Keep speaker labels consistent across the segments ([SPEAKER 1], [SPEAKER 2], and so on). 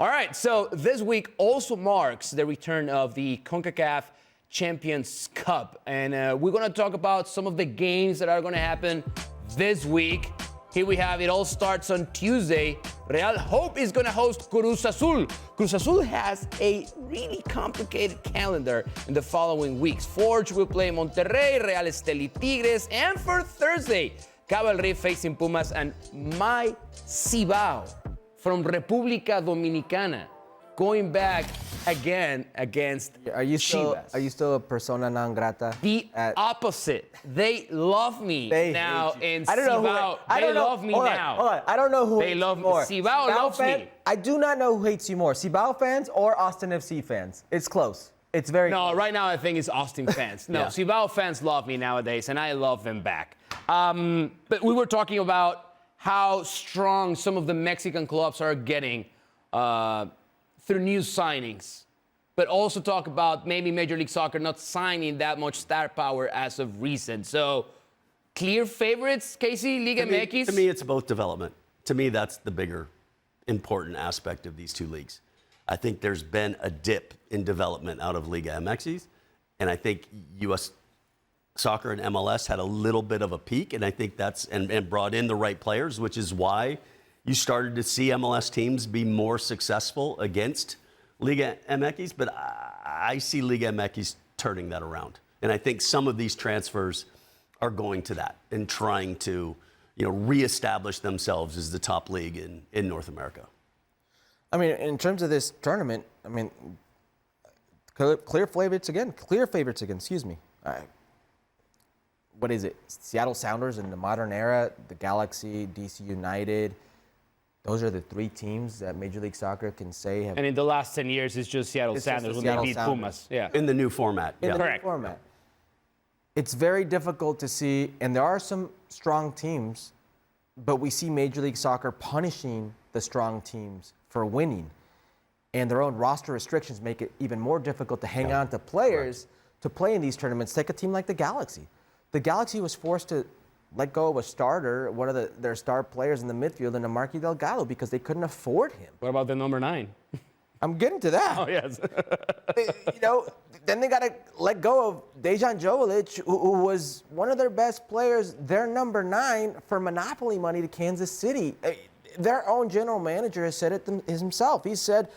[SPEAKER 1] All right, so this week also marks the return of the CONCACAF Champions Cup. And we're going to talk about some of the games that are going to happen this week. Here we have it all starts on Tuesday. Real Hope is going to host Cruz Azul. Cruz Azul has a really complicated calendar in the following weeks. Forge will play Monterrey, Real Esteli Tigres, and for Thursday, Cavalry facing Pumas and my Cibao from República Dominicana going back again against Chivas.
[SPEAKER 2] Are you still a persona non grata?
[SPEAKER 1] The opposite. They love me now in Cibao. They love me now.
[SPEAKER 2] Hold on. I don't know who hates you more.
[SPEAKER 1] Cibao loves me.
[SPEAKER 2] I do not know who hates you more, Cibao fans or Austin FC fans. It's close. It's very close.
[SPEAKER 1] Right now I think it's Austin fans. No, Cibao fans love me nowadays, and I love them back. But we were talking about how strong some of the Mexican clubs are getting through new signings, but also talk about maybe Major League Soccer not signing that much star power as of recent. So, clear favorites, Casey, Liga MX?
[SPEAKER 3] To me, it's both development. To me, that's the bigger, important aspect of these two leagues. I think there's been a dip in development out of Liga MX, and I think U.S. Soccer and MLS had a little bit of a peak, and I think that's and brought in the right players, which is why you started to see MLS teams be more successful against Liga MX. But I see Liga MX turning that around, and I think some of these transfers are going to that and trying to, reestablish themselves as the top league in North America.
[SPEAKER 2] I mean, in terms of this tournament, clear favorites again. Excuse me. What is it? Seattle Sounders in the modern era, the Galaxy, DC United. Those are the three teams that Major League Soccer can say have.
[SPEAKER 1] And in the last 10 years, it's just Seattle Sounders when they beat Pumas. Yeah.
[SPEAKER 3] In the new format.
[SPEAKER 1] Correct.
[SPEAKER 2] New format. It's very difficult to see, and there are some strong teams, but we see Major League Soccer punishing the strong teams for winning. And their own roster restrictions make it even more difficult to hang on to players to play in these tournaments. Take a team like the Galaxy. The Galaxy was forced to let go of a starter, one of their star players in the midfield, and Marky Delgado, because they couldn't afford him.
[SPEAKER 1] What about the number 9?
[SPEAKER 2] I'm getting to that.
[SPEAKER 1] Oh, yes.
[SPEAKER 2] Then they got to let go of Dejan Jovic, who was one of their best players, their number 9, for monopoly money to Kansas City. Their own general manager has said it himself. He said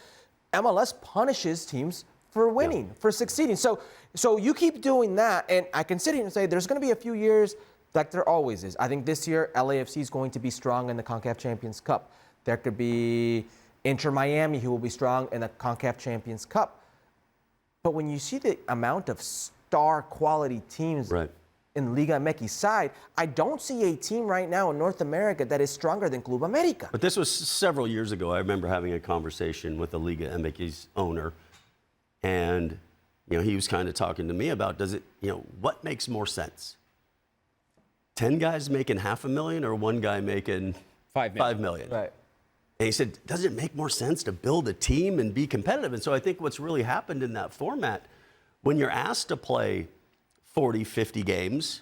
[SPEAKER 2] MLS punishes teams for winning, for succeeding. So you keep doing that, and I can sit here and say there's going to be a few years like there always is. I think this year LAFC is going to be strong in the CONCACAF Champions Cup. There could be Inter Miami who will be strong in the CONCACAF Champions Cup. But when you see the amount of star quality teams in Liga MX side, I don't see a team right now in North America that is stronger than Club America.
[SPEAKER 3] But this was several years ago. I remember having a conversation with the Liga MX owner, and he was kind of talking to me about, what makes more sense? 10 guys making $500,000 or one guy making $5 million?
[SPEAKER 2] Right.
[SPEAKER 3] And he said, does it make more sense to build a team and be competitive? And so I think what's really happened in that format, when you're asked to play 40, 50 games,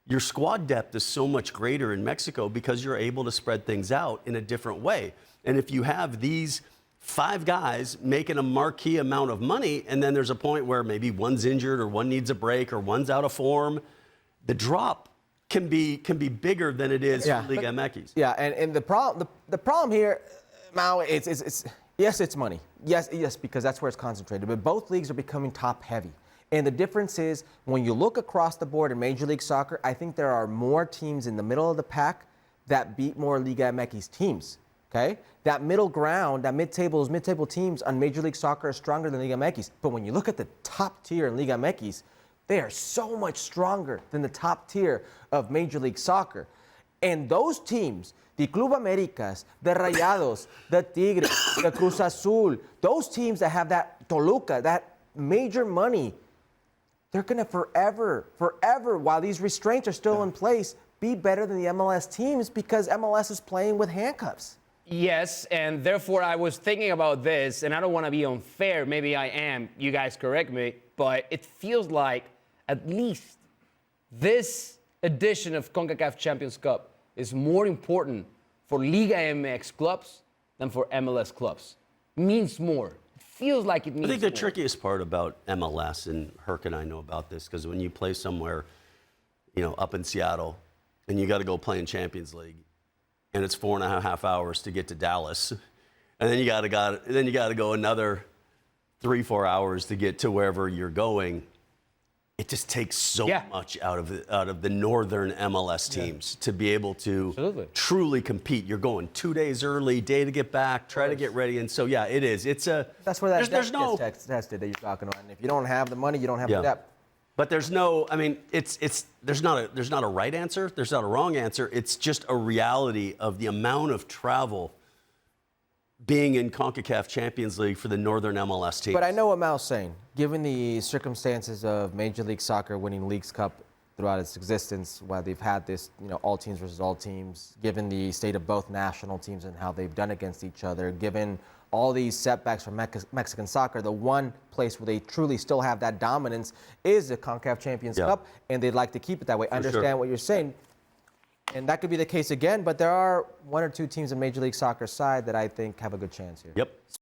[SPEAKER 3] your squad depth is so much greater in Mexico because you're able to spread things out in a different way. And if you have these 5 guys making a marquee amount of money, and then there's a point where maybe one's injured or one needs a break or one's out of form, the drop can be bigger than it is for Liga MX.
[SPEAKER 2] Yeah, and the problem here, Mao, it's yes, it's money. Yes, because that's where it's concentrated. But both leagues are becoming top heavy. And the difference is when you look across the board in Major League Soccer, I think there are more teams in the middle of the pack that beat more Liga MX teams. Okay? That middle ground, that mid-table teams on Major League Soccer are stronger than Liga MX. But when you look at the top tier in Liga MX, they are so much stronger than the top tier of Major League Soccer. And those teams, the Club Américas, the Rayados, the Tigres, the Cruz Azul, those teams that have that Toluca, that major money, they're going to forever, while these restraints are still in place, be better than the MLS teams because MLS is playing with handcuffs.
[SPEAKER 1] Yes, and therefore I was thinking about this, and I don't want to be unfair. Maybe I am. You guys correct me. But it feels like at least this edition of CONCACAF Champions Cup is more important for Liga MX clubs than for MLS clubs. means more. It feels like it means
[SPEAKER 3] I think the
[SPEAKER 1] more.
[SPEAKER 3] trickiest part about MLS, and Herc and I know about this, because when you play somewhere, up in Seattle, and you got to go play in Champions League, and it's 4.5 hours to get to Dallas, and then you got to go another 3-4 hours to get to wherever you're going. It just takes so much out of the northern MLS teams to be able to truly compete. You're going 2 days early, day to get back, try to get ready, and so it is.
[SPEAKER 2] That's where that depth gets tested that you're talking about. And if you don't have the money, you don't have the depth.
[SPEAKER 3] But there's no, I mean, there's not a right answer. There's not a wrong answer. It's just a reality of the amount of travel being in CONCACAF Champions League for the Northern MLS teams.
[SPEAKER 2] But I know what Mal's saying. Given the circumstances of Major League Soccer winning Leagues Cup throughout its existence, while they've had this, all teams versus all teams, given the state of both national teams and how they've done against each other, given all these setbacks from Mexican soccer, the one place where they truly still have that dominance is the CONCACAF Champions Cup, and they'd like to keep it that way. I understand what you're saying. And that could be the case again, but there are 1 or 2 teams in Major League Soccer side that I think have a good chance here.
[SPEAKER 3] Yep.